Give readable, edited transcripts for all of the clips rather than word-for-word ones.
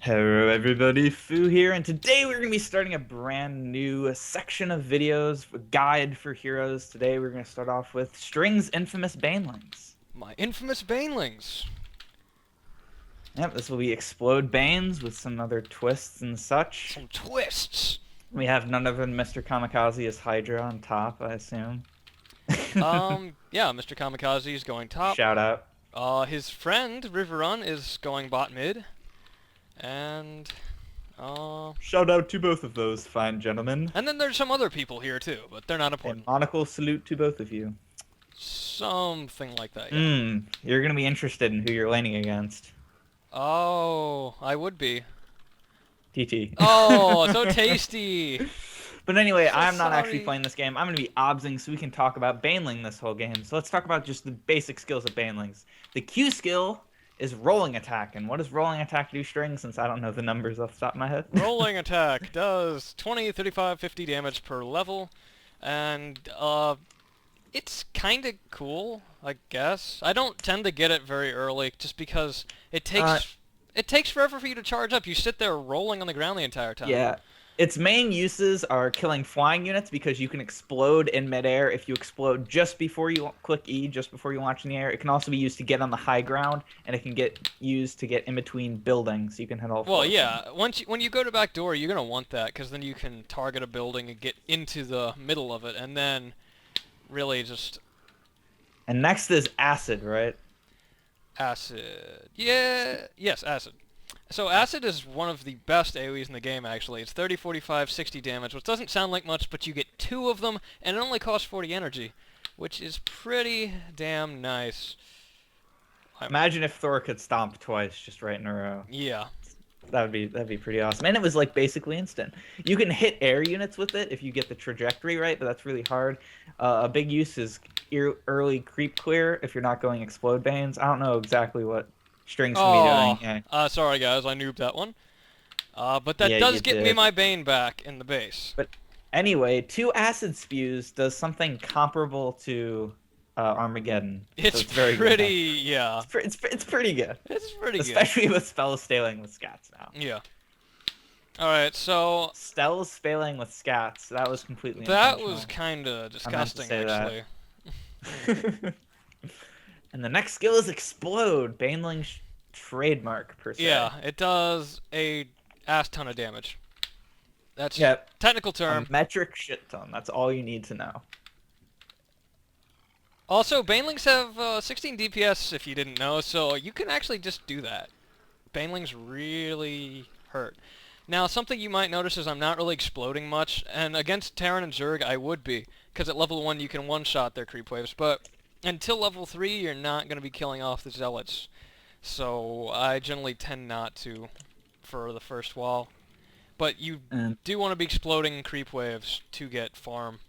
Hello everybody, Foo here, and today we're going to be starting a brand new section of videos, a guide for heroes. Today we're going to start off with String's infamous Banelings. My infamous Banelings. Yep, this will be Explode Banes with some other twists and such. Some twists. We have none other than Mr. Kamikaze as Hydra on top, I assume. Yeah, Mr. Kamikaze is going top. Shout out. His friend, Riverrun, is going bot mid. And, Shout out to both of those fine gentlemen. and then there's some other people here too, but they're not A important. monocle salute to both of you. Something like that, yeah. You're going to be interested in who you're laning against. Oh, I would be. TT. Oh, so tasty. But anyway, So I'm not actually sorry. playing this game. I'm going to be obsing so we can talk about Baneling this whole game. So let's talk about just the basic skills of Banelings. The Q skill is rolling attack. And what does rolling attack do, String, since I don't know the numbers off the top of my head? Rolling attack does 20, 35, 50 damage per level. And, it's kinda cool, I guess. I don't tend to get it very early, just because it takes forever for you to charge up. You sit there rolling on the ground the entire time. Yeah. Its main uses are killing flying units because you can explode in midair if you explode just before you click E, just before you launch in the air. It can also be used to get on the high ground, and it can get used to get in between buildings. You can hit all four Well, of them. yeah. When you go to back door, you're gonna want that, because then you can target a building and get into the middle of it, and then really just And next is acid, right? acid. Yeah, yes, acid. So acid is one of the best AoEs in the game, actually. It's 30, 45, 60 damage, which doesn't sound like much, but you get 2 of them, and it only costs 40 energy, which is pretty damn nice. Imagine if Thor could stomp twice just right in a row. Yeah. That'd be pretty awesome. And it was like basically instant. You can hit air units with it if you get the trajectory right, but that's really hard. A big use is early creep clear if you're not going explode banes. I don't know exactly what String's gonna Oh, be doing. Yeah, sorry guys, I noobed that one. But that yeah, does you get me did. my Bane back in the base. But anyway, two acid spews does something comparable to Armageddon. So It's it's very pretty, good. yeah. It's pretty good, It's pretty good. especially with spells failing with scats now. Yeah. Alright, so Stell's failing with scats. That was completely that intentional. was kinda I meant to disgusting, say that. actually. And the next skill is Explode, Baneling's trademark, per se. Yeah, it does a ass ton of damage. That's Yep. technical A term. metric shit ton. That's all you need to know. Also, Banelings have 16 DPS if you didn't know, so you can actually just do that. Banelings really hurt. Now, something you might notice is I'm not really exploding much, and against Terran and Zerg I would be, because at level 1 you can one-shot their creep waves, but until level 3 you're not going to be killing off the zealots. So I generally tend not to for the first wall. But you And do want to be exploding creep waves to get farm.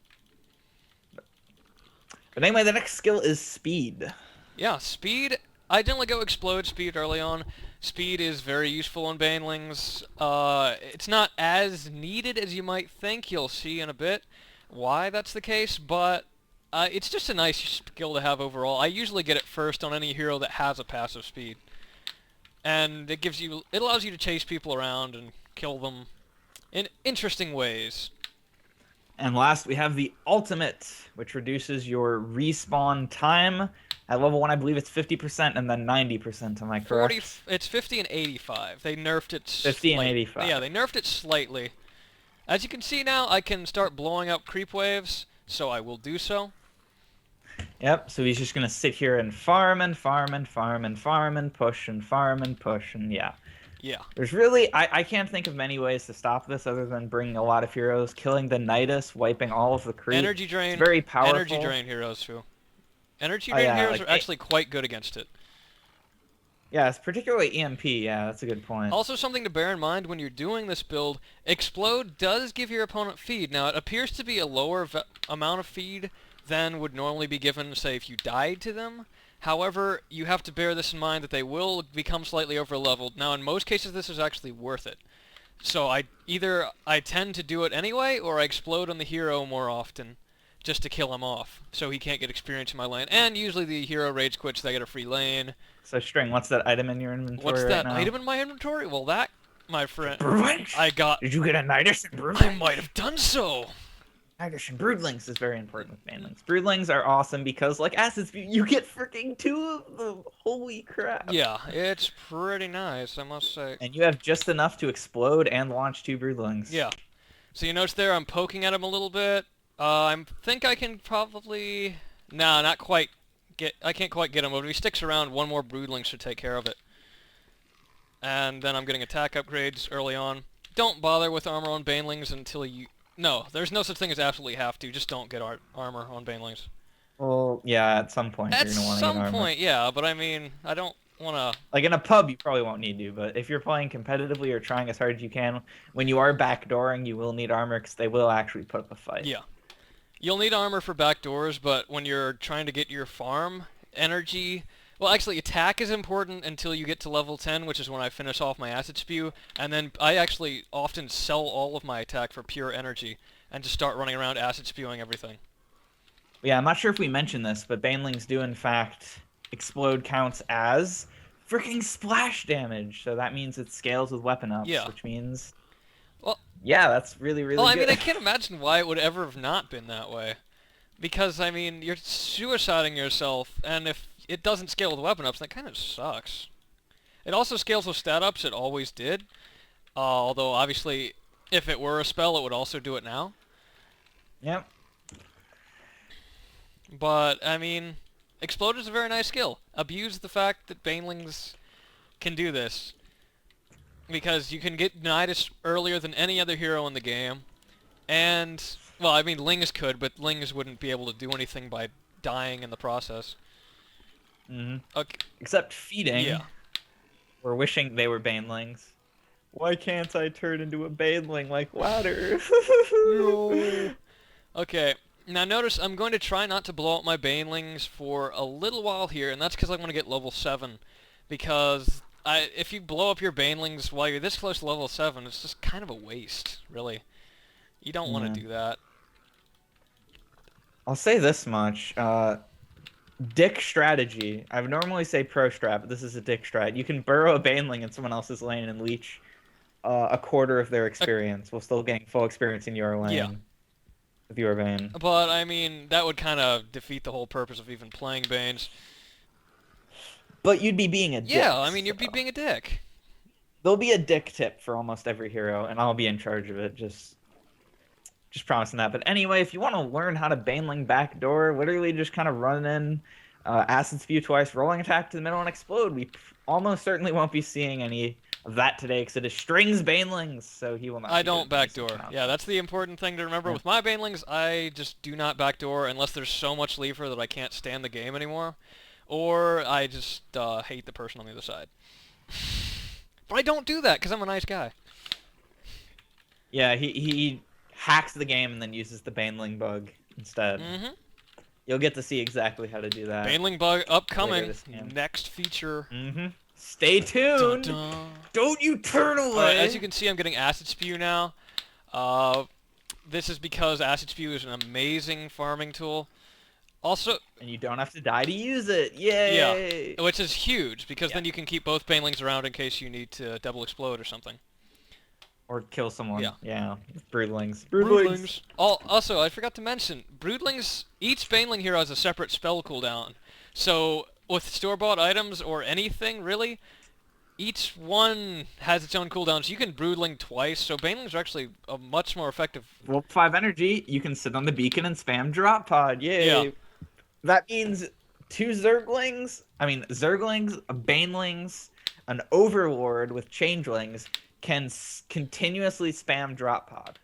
but anyway, the next skill is Speed. Yeah, speed. I generally go explode speed early on. Speed is very useful on Banelings. It's not as needed as you might think. You'll see in a bit why that's the case, but it's just a nice skill to have overall. I usually get it first on any hero that has a passive speed. And it allows you to chase people around and kill them in interesting ways. And last, we have the Ultimate, which reduces your respawn time. At level 1, I believe it's 50% and then 90%, am I correct? It's 50 and 85. They nerfed it 50 and 85. Yeah, they nerfed it slightly. As you can see now, I can start blowing up creep waves, so I will do so. Yep, so he's just going to sit here and farm and farm and farm and farm and push and farm and push and yeah. Yeah. There's really, I can't think of many ways to stop this other than bringing a lot of heroes, killing the Nidus, wiping all of the creep. Energy drain. It's very powerful. Energy drain heroes too. Energy Oh, drain yeah, heroes like are actually quite good against it. Yeah, it's particularly EMP. Yeah, that's a good point. Also, something to bear in mind when you're doing this build, Explode does give your opponent feed. Now, it appears to be a lower amount of feed than would normally be given, say, if you died to them. However, you have to bear this in mind that they will become slightly over-leveled. Now, in most cases, this is actually worth it. So I tend to do it anyway, or I explode on the hero more often, just to kill him off, so he can't get experience in my lane. And usually the hero rage quits, they get a free lane. So, String, what's that item in your inventory What's right that now? item in my inventory? Well, that my friend. Broodlings? I got... Did you get a Nidus and I Broodlings? might have done so! Nidus and Broodlings is very important with Banelings. Broodlings are awesome because, like Acids, you get freaking 2 of them. Holy crap. Yeah, it's pretty nice, I must say. And you have just enough to explode and launch 2 Broodlings. Yeah. So you notice there I'm poking at him a little bit. I think I can probably... Nah, not quite get... I can't quite get him, but if he sticks around, 1 more Broodling should take care of it. And then I'm getting attack upgrades early on. Don't bother with armor on Banelings until you... No, there's no such thing as absolutely have to. Just don't get armor on Banelings. Well, yeah, at some point At you're going to want to get armor. some point, yeah, but I mean, I don't want to... Like in a pub, you probably won't need to, but if you're playing competitively or trying as hard as you can, when you are backdooring, you will need armor because they will actually put up a fight. Yeah. You'll need armor for backdoors, but when you're trying to get your farm energy... Well, actually, attack is important until you get to level 10, which is when I finish off my acid spew, and then I actually often sell all of my attack for pure energy, and just start running around acid spewing everything. Yeah, I'm not sure if we mentioned this, but Banelings do in fact explode counts as freaking splash damage, so that means it scales with weapon ups, Yeah. which means... Well, yeah, that's really, really well, good. I mean, I can't imagine why it would ever have not been that way. Because, I mean, you're suiciding yourself, and if it doesn't scale with weapon ups, that kind of sucks. It also scales with stat ups, it always did. Although, obviously, if it were a spell, it would also do it now. Yep. But, I mean, Explode is a very nice skill. Abuse the fact that Banelings can do this. Because you can get Nidus earlier than any other hero in the game. And, well, I mean, Lings could, but Lings wouldn't be able to do anything by dying in the process. Mm-hmm. Okay. Except feeding. Yeah. We're wishing they were Banelings. Why can't I turn into a Baneling like Ladder? No. Okay. Now notice I'm going to try not to blow up my Banelings for a little while here, and that's because I want to get level 7. Because if you blow up your Banelings while you're this close to level 7, it's just kind of a waste, really. You don't want to do that. I'll say this much. Dick strategy. I would normally say pro strat, but this is a dick strat. You can burrow a Baneling in someone else's lane and leech a quarter of their experience while still getting full experience in your lane. Yeah. With your Bane. But, I mean, that would kind of defeat the whole purpose of even playing Banes. But you'd be being a dick. Yeah, I mean, you'd be being a dick. There'll be a dick tip for almost every hero, and I'll be in charge of it. Just promising that. But anyway, if you want to learn how to Baneling backdoor, literally just kind of run in, Acid Spew twice, rolling attack to the middle, and explode. We almost certainly won't be seeing any of that today, because it is Strings Banelings, so he will not. I don't backdoor. Yeah, that's the important thing to remember. Yeah. With my Banelings, I just do not backdoor unless there's so much lever that I can't stand the game anymore, or I just hate the person on the other side. But I don't do that because I'm a nice guy. Yeah, he hacks the game and then uses the Baneling bug instead. Mm-hmm. You'll get to see exactly how to do that. Baneling bug upcoming. this game. Next feature. Mm-hmm. Stay tuned. Dun, dun. Don't you turn away. Alright, as you can see, I'm getting Acid Spew now. This is because Acid Spew is an amazing farming tool. Also, and you don't have to die to use it. Yay! Yeah, which is huge because then you can keep both Banelings around in case you need to double explode or something. Or kill someone. Yeah. Broodlings. Also, I forgot to mention, Broodlings, each Baneling hero has a separate spell cooldown. So, with store-bought items or anything, really, each one has its own cooldown. So you can Broodling twice, so Banelings are actually a much more effective... Well, 5 energy, you can sit on the beacon and spam drop pod. Yay! Yeah. That means 2 Zerglings, Banelings, an Overlord with Changelings can continuously spam drop pod.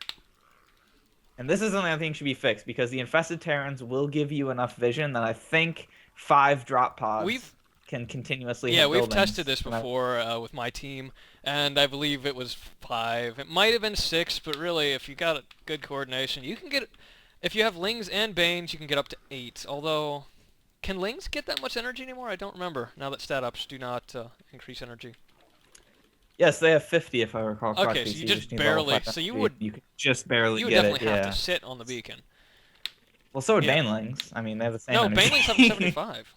And this is something I think should be fixed, because the Infested Terrans will give you enough vision that I think 5 drop pods can continuously hit we've buildings. tested this before with my team, and I believe it was 5. It might have been 6, but really, if you got good coordination, you can get... If you have Lings and Banes, you can get up to 8. Although, can Lings get that much energy anymore? I don't remember, now that stat ups do not increase energy. Yes, they have 50 if I recall correctly. Okay, so you just need barely... level 5 So you energy. would... You could just barely You would get definitely it, have to sit on the beacon. Well, so would Yeah. Banelings. I mean, they have the same No, energy. Banelings have 75.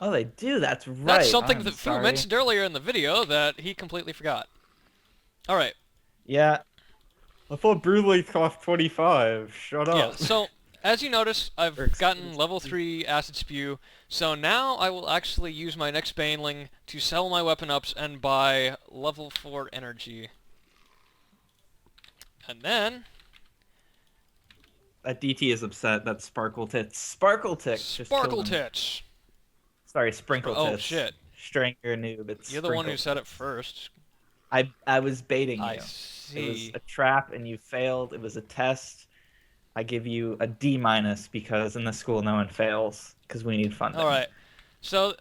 Oh, they do? That's right. That's something I'm that Foo sorry. mentioned earlier in the video that he completely forgot. All right. Yeah. I thought Broodlings cost 25. Shut Yeah. up. So as you notice, Or I've gotten excuse level me. 3 Acid Spew. So now I will actually use my next Baneling to sell my weapon ups and buy level 4 energy. And then That DT is upset that Sparkle Tits. Sparkle Tick just killed Sparkle him. Tits. Sorry, Sprinkle Oh Tits. shit. Strang, you're a noob. It's You're the one Sprinkle who said it Tits. first. I was baiting I you. It was see. a trap and you failed. It was a test. I give you a D minus because in the school no one fails because we need All funding. right. So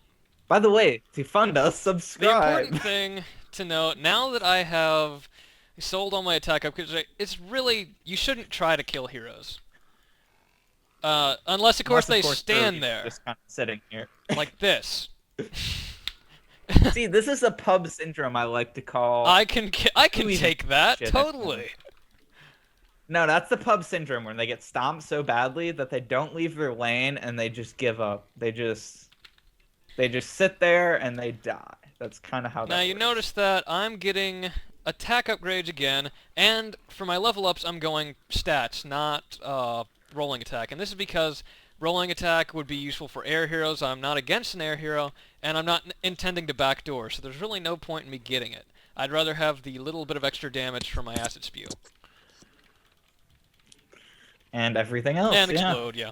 By the way, to fund us, the subscribe. important thing to note now that I have sold all my attack upgrades, it's really you shouldn't try to kill heroes. Unless of course Unless, of they course, they're stand there just kind of sitting here. like this. See, this is a pub syndrome I like to call. I Who can even take that shit anymore? totally. No, that's the pub syndrome where they get stomped so badly that they don't leave their lane and they just give up. They just sit there and they die. That's kind of how Now that you works. notice that I'm getting attack upgrades again, and for my level ups I'm going stats, not rolling attack. And this is because rolling attack would be useful for air heroes. I'm not against an air hero, and I'm not intending to backdoor, so there's really no point in me getting it. I'd rather have the little bit of extra damage from my acid spew. And everything else, And yeah. explode, yeah.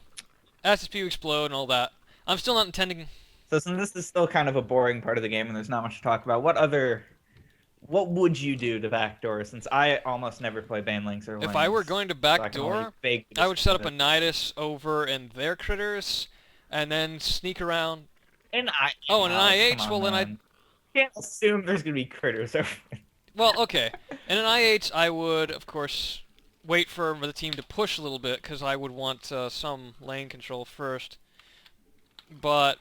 Acid spew, explode, and all that. I'm still not intending... So since this is still kind of a boring part of the game and there's not much to talk about, what would you do to backdoor? Since I almost never play Banelings or If I were Lings, going to so I can only backdoor, vaguely I would set up describe a it. Nidus over in their critters, and then sneak around. And I, Oh, and an come IH, on, well then man. Can't assume there's gonna be critters over. well, okay. In an IH, I would, of course, wait for the team to push a little bit, because I would want some lane control first. But,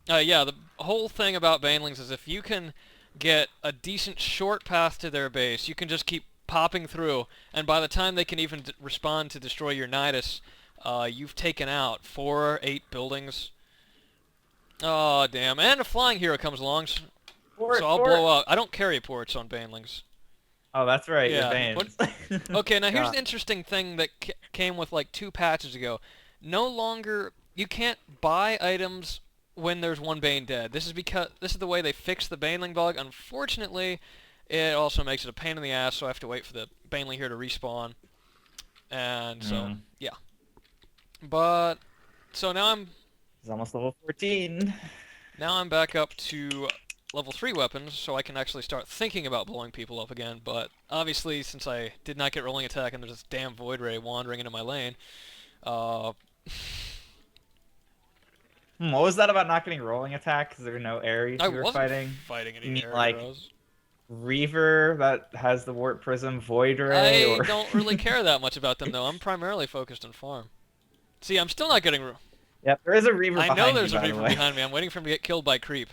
yeah, the whole thing about Banelings is if you can get a decent short path to their base, you can just keep popping through, and by the time they can even respond to destroy your Nidus, you've taken out 4 or 8 buildings. Oh, damn. And a flying hero comes along, Port, so I'll port. blow up. I don't carry ports on Banelings. Oh, that's right, your Yeah. What? veins. Okay, now here's God. the interesting thing that came with like 2 patches ago. No longer you can't buy items when there's one Bane dead. This is because this is the way they fixed the Baneling bug. Unfortunately, it also makes it a pain in the ass, so I have to wait for the Baneling here to respawn. And so, Mm. yeah. But so It's almost level 14. now I'm back up to level 3 weapons, so I can actually start thinking about blowing people up again, but obviously since I did not get rolling attack and there's this damn Void Ray wandering into my lane, uh, What was that about not getting rolling attack? Because there were no Ares I you were wasn't fighting? fighting You any mean air like heroes. Reaver that has the Warp Prism Void Ray, I or don't really care that much about them, though. I'm primarily focused on farm. See, I'm still not getting... Yep, there is a Reaver I know behind you, there's a by the Reaver way. behind me. I'm waiting for him to get killed by creep.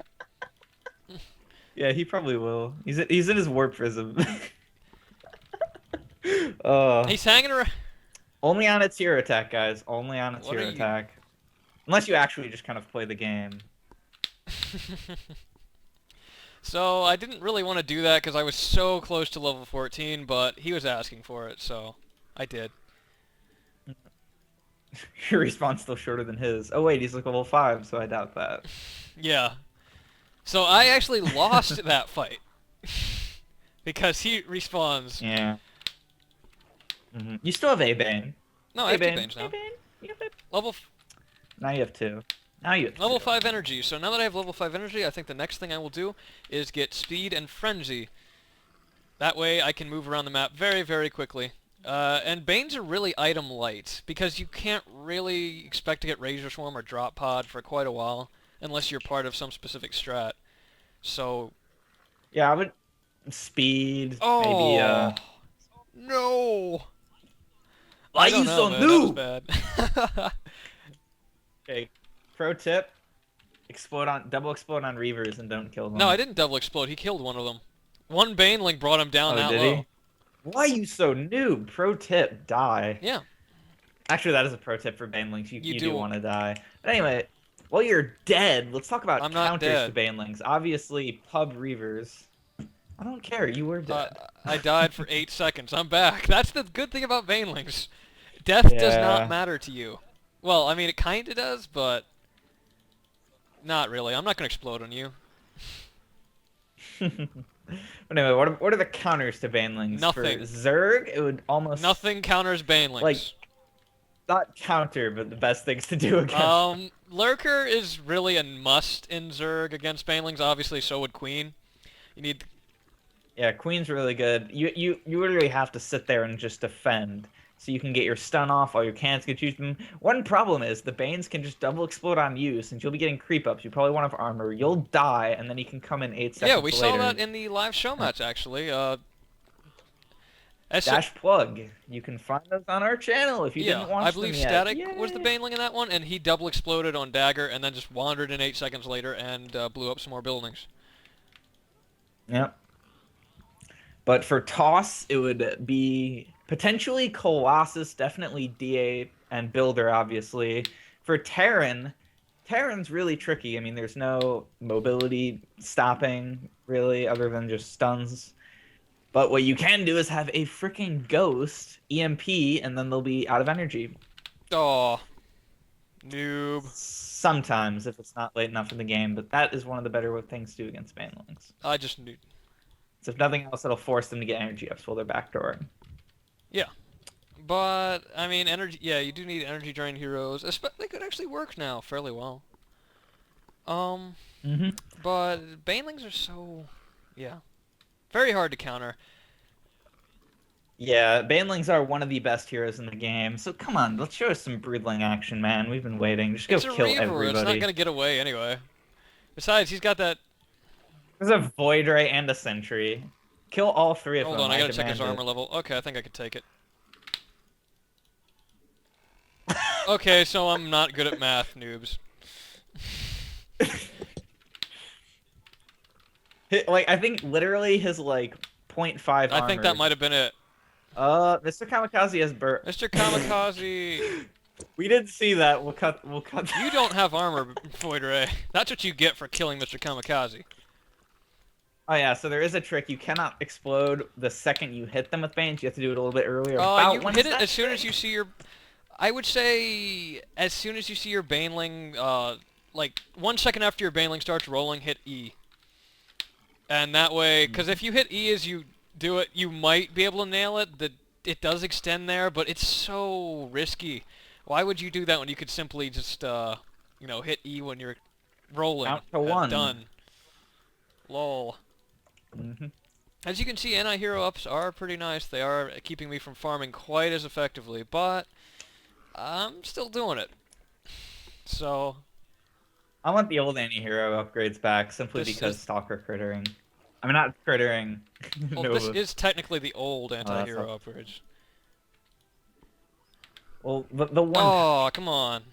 Yeah, he probably will. He's in his Warp Prism. uh, He's hanging around... only on its hero attack, guys. Only on its What are hero you... attack. Unless you actually just kind of play the game. So, I didn't really want to do that because I was so close to level 14, but he was asking for it, so I did. Your respawn's still shorter than his. Oh wait, he's like level 5, so I doubt that. Yeah. So I actually lost that fight. Because he respawns. Yeah. You still have A Bane. No, I Hey have 2 Bane. Banes Hey now. Bane. You have it. Level Now you have 2. Now you have level 2. 5 energy. So now that I have level 5 energy, I think the next thing I will do is get speed and frenzy. That way I can move around the map very, very quickly. And Banes are really item light, because you can't really expect to get Razor Swarm or Drop Pod for quite a while, unless you're part of some specific strat. So... Yeah, I would speed, maybe Oh! No! Why I don't you know, so man. That was new? bad. Okay, pro tip, double explode on Reavers and don't kill them. No, I didn't double explode. He killed one of them. One Baneling brought him down Oh, that did low. he? Why you so noob? Pro tip, die. Yeah. Actually, that is a pro tip for Banelings. You You do do. want to die. But anyway, while you're dead, let's talk about I'm not counters to dead. Banelings. Obviously, pub Reavers. I don't care. You were Uh, dead. I died for 8 seconds. I'm back. That's the good thing about Banelings. Death does not Yeah. matter to you. Well, I mean, it kinda does, but not really. I'm not gonna explode on you. But anyway, what are the counters to Banelings? For Nothing. Zerg, it would almost Nothing counters like Banelings. not counter, but the best things to do against them. Lurker is really a must in Zerg against Banelings. Obviously, so would Queen. You need... Yeah, Queen's really good. You literally have to sit there and just defend. So you can get your stun off, all your cannons get used. One problem is the Banes can just double explode on you since you'll be getting creep ups. You probably won't have armor. You'll die, and then he can come in 8 Yeah, seconds we saw later. that in the live show match, actually. Dash plug. You can find those on our channel if you Yeah, didn't I watch them believe yet. Static was the Yay! Baneling in that one, and he double exploded on Dagger and then just wandered in 8 seconds later and blew up some more buildings. Yep. But for Toss, it would be potentially Colossus, definitely DA and Builder, obviously. For Terran, Terran's really tricky. I mean, there's no mobility stopping, really, other than just stuns. But what you can do is have a freaking Ghost, EMP, and then they'll be out of energy. Oh, noob. Sometimes, if it's not late enough in the game, but that is one of the better things to do against Banelings. I just knew. So if nothing else, it'll force them to get energy ups while they're backdooring. Yeah. But, I mean, energy... Yeah, you do need energy drain heroes. They could actually work now fairly well. Mm-hmm. But Banelings are so... Yeah. Very hard to counter. Yeah, Banelings are one of the best heroes in the game. So come on, let's show us some Broodling action, man. We've been waiting. Just go It's a kill Reaver. everybody. It's not going to get away anyway. Besides, he's got that... There's a Void Ray and a Sentry. Kill all three of Hold them. on, I gotta check his demand armor it. level. Okay, I think I could take it. Okay, so I'm not good at math, noobs. Like, I think literally his, like, .5 I armor. think that might have been it. Mr. Kamikaze has Mr. Kamikaze... We didn't see that. We'll cut. You don't have armor, Void Ray. That's what you get for killing Mr. Kamikaze. Oh yeah, so there is a trick. You cannot explode the second you hit them with Banes. You have to do it a little bit earlier. You when hit is it that as soon as trick? you see your... I would say as soon as you see your Baneling, like 1 second after your Baneling starts rolling, hit E. And that way, because if you hit E as you do it, you might be able to nail it. It does extend there, but it's so risky. Why would you do that when you could simply just, you know, hit E when you're rolling? Count to 1. Done. Lol. Mm-hmm. As you can see, anti-hero ups are pretty nice. They are keeping me from farming quite as effectively, but I'm still doing it. So... I want the old anti-hero upgrades back simply This because is- Stalker crittering. I mean, not crittering. Well, No. this is technically the old anti-hero all- upgrades. Well, the one. Oh, come on.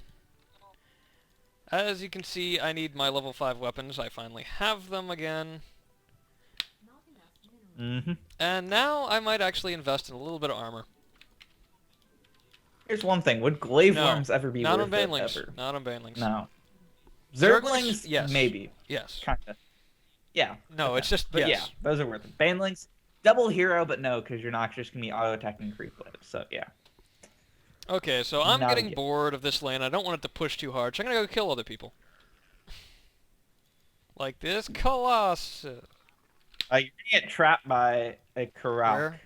As you can see, I need my level 5 weapons. I finally have them again. Mm-hmm. And now I might actually invest in a little bit of armor. Here's one thing: would glaive No, worms ever be not worth on it? Banelings. Ever? Not on Banelings. No. Zerglings? Zerglings, Yes. maybe. Yes. Kinda. Yeah. No, okay. it's just, But yes. yeah, those are worth it. Banelings, double hero, but no, because you're not just gonna be auto attacking creep waves. So yeah. Okay, so I'm Not getting again. bored of this lane. I don't want it to push too hard, so I'm gonna go kill other people. Like this Colossus. You're gonna get trapped by a Karak. Where?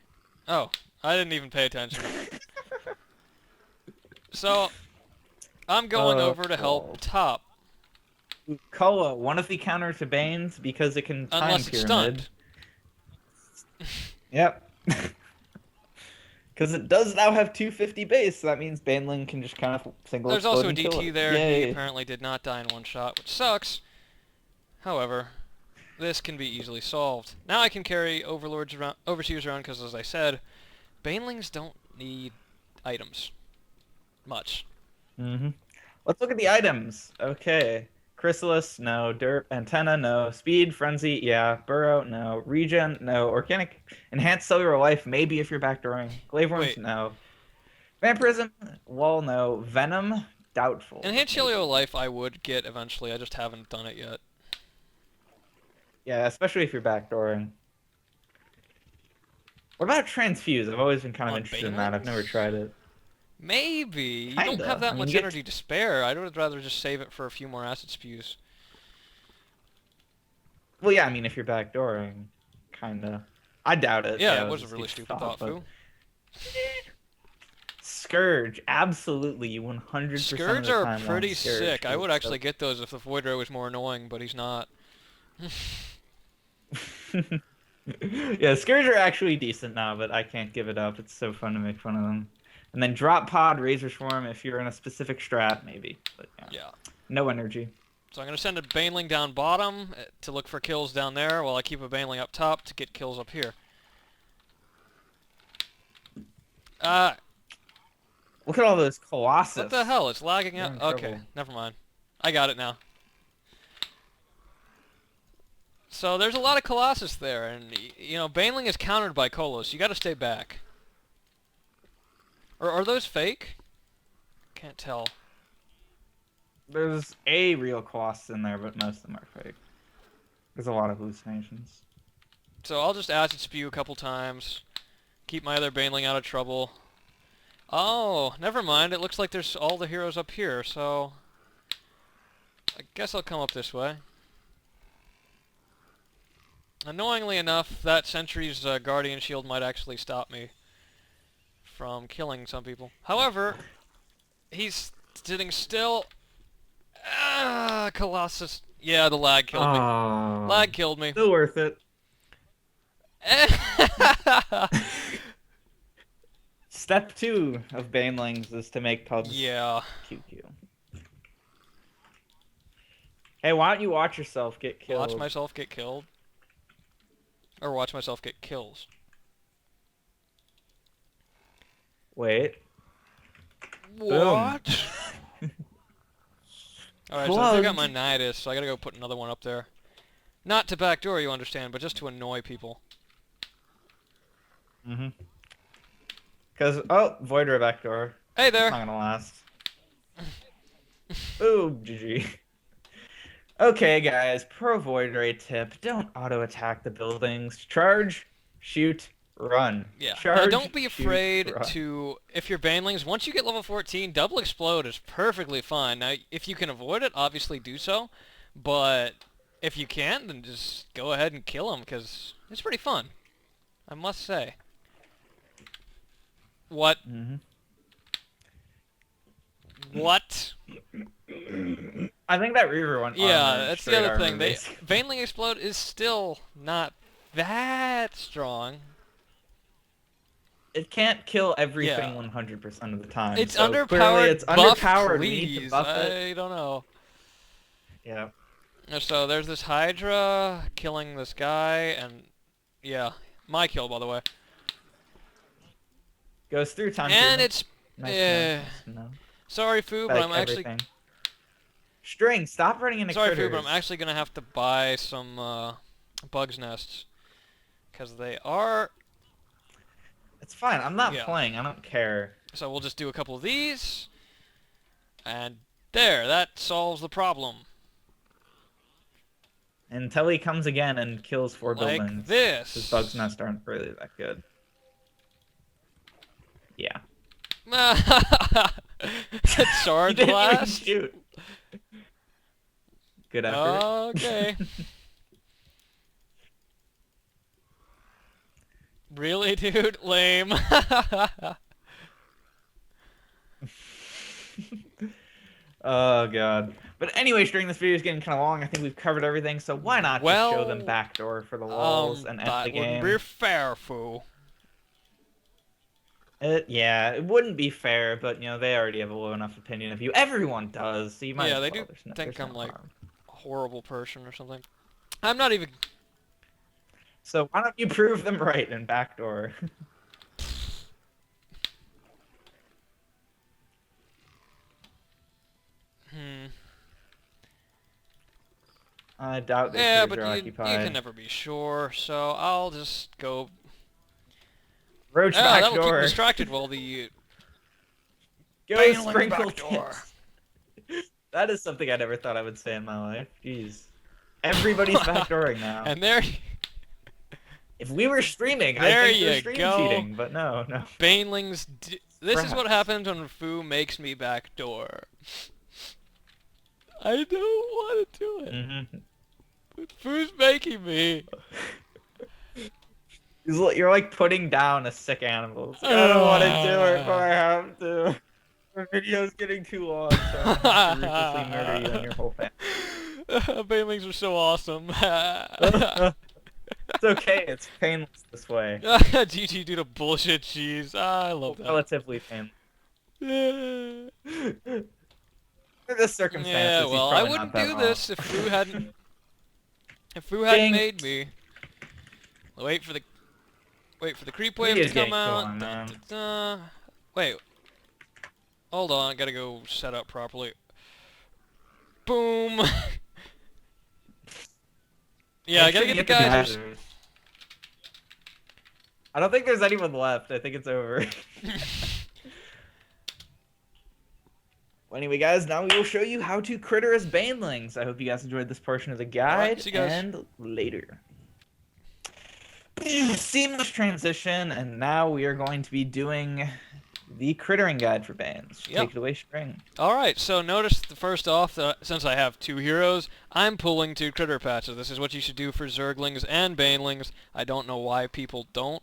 Oh, I didn't even pay attention. So, I'm going over to help well. top. Koa, one of the counter to Banes because it can time Unless it's pyramid. stunned. Yep. Because it does now have 250 base, so that means Baneling can just kind of single There's explode also a and kill DT it. there. He Yay. apparently did not die in one shot, which sucks. However, this can be easily solved. Now I can carry overseers around because, as I said, Banelings don't need items. Much. Mm-hmm. Let's look at the items. Okay. Chrysalis, no. Derp, Antenna, no. Speed, Frenzy, yeah. Burrow, no. Regen, no. Organic, Enhanced Cellular Life, maybe if you're backdooring. Glaive Worms, Wait. no. Vampirism, Wall, no. Venom, doubtful. Enhanced Helio Life I would get eventually. I just haven't done it yet. Yeah, especially if you're backdooring. What about transfuse? I've always been kind of On interested in that. I've never Banelings? tried it. Maybe. You don't have Kinda. I that mean, you much get. energy to spare. I would rather just save it for a few more acid spews. Well, yeah. I mean, if you're backdooring, kinda. I doubt it. Yeah, Yeah, it it was was a a really stupid stupid thought, thought, but Foo. Scourge, absolutely, you 100% of Scourge the are time want pretty Scourge. sick. I 'Cause would it's actually get those if the Voidray was more annoying, but he's not. so... Yeah, Scourge are actually decent now, but I can't give it up. It's so fun to make fun of them. And then drop pod, Razor Swarm if you're in a specific strat, maybe. But yeah, Yeah. no energy. So I'm going to send a Baneling down bottom to look for kills down there, while I keep a Baneling up top to get kills up here. Look at all those Colossus. What the hell? It's lagging You're out. in Okay, trouble. never mind. I got it now. So there's a lot of Colossus there, and you know, Baneling is countered by Kolos. You got to stay back. Or are those fake? Can't tell. There's a real Colossus in there, but most of them are fake. There's a lot of hallucinations. So I'll just acid spew a couple times. Keep my other Baneling out of trouble. Oh, never mind. It looks like there's all the heroes up here, so I guess I'll come up this way. Annoyingly enough, that Sentry's Guardian Shield might actually stop me from killing some people. However, he's sitting still. Ah, Colossus. Yeah, the lag killed me. Oh, Lag killed me. still worth it. Step 2 of Banelings is to make pubs Yeah. QQ. Hey, why don't you watch yourself get killed? Watch myself get killed. Or watch myself get kills. Wait. What? Alright, so I got my Plugged. Nidus, so I gotta go put another one up there. Not to backdoor, you understand, but just to annoy people. Mm-hmm. Because, oh, Voidra backdoor. Hey It's there! not gonna last. Ooh, GG. Okay, guys, pro Voidra tip. Don't auto-attack the buildings. Charge, shoot, run. Yeah. Charge, Now don't be shoot, afraid run. to, if you're Banelings, once you get level 14, double explode is perfectly fine. Now, if you can avoid it, obviously do so. But if you can't, then just go ahead and kill them, because it's pretty fun. I must say. What? Mm-hmm. What? I think that Reaver one. Yeah, that's the other thing. They. Baneling Explode is still not that strong. It can't kill everything Yeah. 100% of the time. It's so underpowered. Clearly, it's Buff, underpowered. We need to please. buff it. I don't know. Yeah. So there's this Hydra killing this guy, and yeah, my kill, by the way. Goes through time. And it's nice, no. sorry, Foo, but Like I'm actually everything. String, stop running into sorry, critters. Foo, but I'm actually gonna have to buy some bugs nests because they are. It's fine. I'm not Yeah. playing. I don't care. So we'll just do a couple of these, and there, that solves the problem. Until he comes again and kills 4 Like buildings. this. His bugs nest aren't really that good. Yeah. Charge You didn't even blast. shoot. Good effort. Okay. Really, dude? Lame. Oh god. But anyways, during this video is getting kind of long. I think we've covered everything, so why not just show them backdoor for the lulz and end that the game? wouldn't be fair, Foo. Yeah, it wouldn't be fair, but you know they already have a low enough opinion of you. Everyone does, so you might. Yeah, as they well. do There's think no I'm like harm. a horrible person or something. I'm not even. So why don't you prove them right and backdoor? I doubt they Yeah, but are you occupied. can never be sure, so I'll just go. Roach That'll keep me backdoor. distracted while the Go Baneling sprinkle backdoor. tips. That is something I never thought I would say in my life. Jeez. Everybody's backdooring now. And there. If we were streaming, I There think they're you stream go. cheating, but no, no. Banelings. This is what Perhaps. happens when Foo makes me backdoor. I don't want to do it. Hmm. But Foo's making me. You're like putting down a sick animal. It's like, I don't want to do it, but I have to. The video's getting too long, so I'm gonna have to ruthlessly murder you and your whole family. Banelings are so awesome. It's okay. It's painless this way. GG due to bullshit cheese. I love that. Relatively painless. Yeah, In this circumstances, he's well, I probably wouldn't not that do wrong. this if Foo hadn't Ding. made me. Wait for the creep wave Video's to come getting too out. long, man. Wait. Hold on, gotta go set up properly. Boom. Yeah, I Make gotta sure get you the geysers. I don't think there's anyone left. I think it's over. Well, anyway, guys, now we will show you how to critter as banelings. I hope you guys enjoyed this portion of the guide, see you guys. and later. Seamless transition, and now we are going to be doing the crittering guide for bans. Yep. Take it away, String. Alright, so notice first off that since I have 2 heroes, I'm pulling 2 critter patches. This is what you should do for Zerglings and Banelings. I don't know why people don't.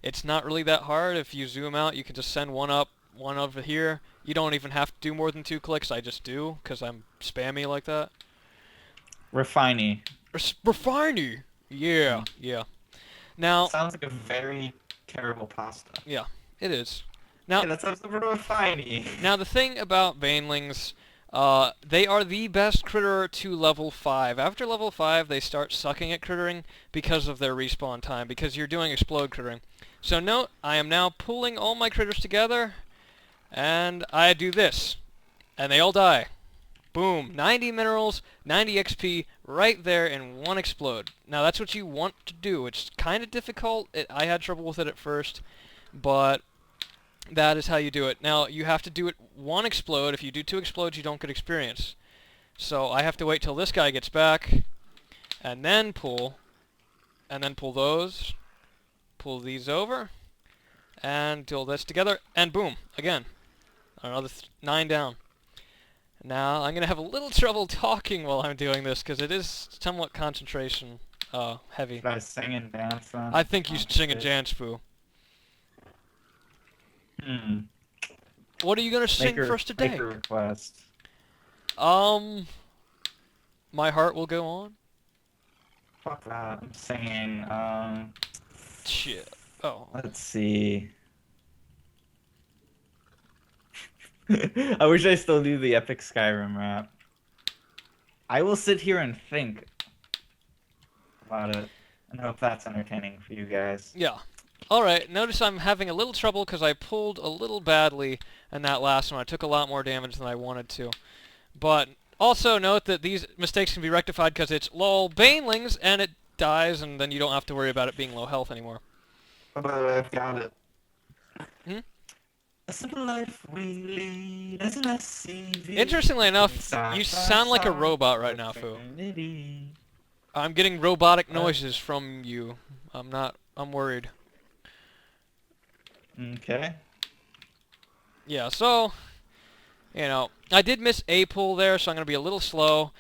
It's not really that hard. If you zoom out, you can just send one up, one over here. You don't even have to do more than 2 clicks. I just do, because I'm spammy like that. Refiney. Refiney! Yeah, yeah. Now, Sounds like a very terrible pasta. yeah, it is. Now, Yeah, that sounds like refiney. Now the thing about Banelings, they are the best critter to level 5. After level 5, they start sucking at crittering because of their respawn time, because you're doing explode crittering. So note, I am now pulling all my critters together, and I do this, and they all die. Boom, 90 minerals, 90 XP, right there in one explode. Now that's what you want to do. It's kind of difficult. I had trouble with it at first, but that is how you do it. Now, you have to do it one explode. If you do 2 explodes, you don't get experience. So I have to wait till this guy gets back, and then pull those, pull these over, and do all this together, and boom, again. Another 9 down. Now, I'm going to have a little trouble talking while I'm doing this, because it is somewhat concentration heavy. Should I sing and dance on? I think you should sing a dance, Foo. What are you gonna sing for us today? Make a request. My heart will go on. Fuck that. I'm singing, Shit. Oh. let's see. I wish I still knew the epic Skyrim rap. I will sit here and think about it, and hope that's entertaining for you guys. Yeah. Alright, notice I'm having a little trouble because I pulled a little badly in that last one. I took a lot more damage than I wanted to. But also note that these mistakes can be rectified because it's lol Banelings and it dies, and then you don't have to worry about it being low health anymore. By the way, I've got it. Hmm? A simple life we lead as an SCV. Interestingly enough, you sound like a robot right now, Foo. I'm getting robotic noises from you. I'm worried. Okay. Yeah, so, you know, I did miss a pull there, so I'm going to be a little slow.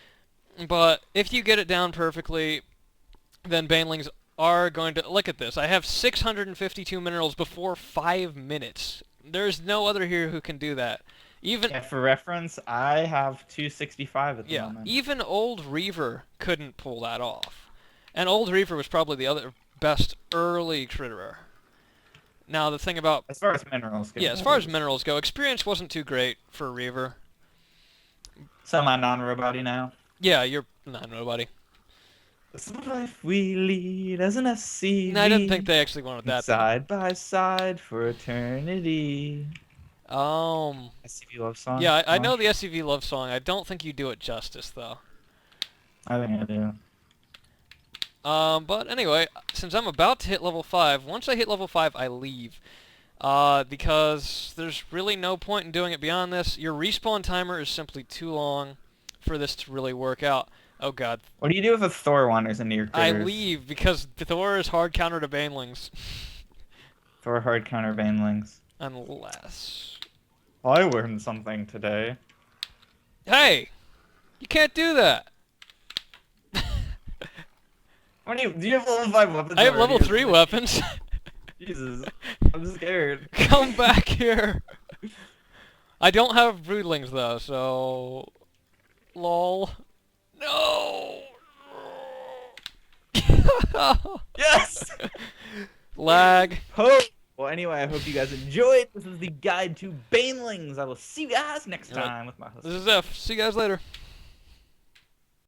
But if you get it down perfectly, then Banelings are going to... Look at this. I have 652 minerals before 5 minutes. There's no other hero who can do that. Even... Yeah, for reference, I have 265 at the Yeah, moment. even Old Reaver couldn't pull that off. And Old Reaver was probably the other best early critterer. Now, the thing about... As far as minerals go. Yeah, as far as minerals go, experience wasn't too great for Reaver. Semi-non-robot now. Yeah, you're not nobody. This is the life we lead as an SCV. No, I didn't think they actually wanted that. Side by side for eternity. SCV love song. Yeah, I know the SCV love song. I don't think you do it justice, though. I think I do. But anyway, since I'm about to hit level 5, once I hit level 5, I leave. Because there's really no point in doing it beyond this. Your respawn timer is simply too long for this to really work out. Oh god. What do you do if a Thor wanders into your I critters? leave because Thor is hard counter to Banelings. Thor hard counter Banelings. Unless... I learned something today. Hey! You can't do that! What do you have level 5 weapons I have already level or 3 something? weapons. Jesus. I'm scared. Come back here! I don't have broodlings though, so... LOL. No! Yes! Lag. Hope. Well, anyway, I hope you guys enjoyed. This is the guide to Banelings. I will see you guys next Alright. time with my husband. This is F. See you guys later.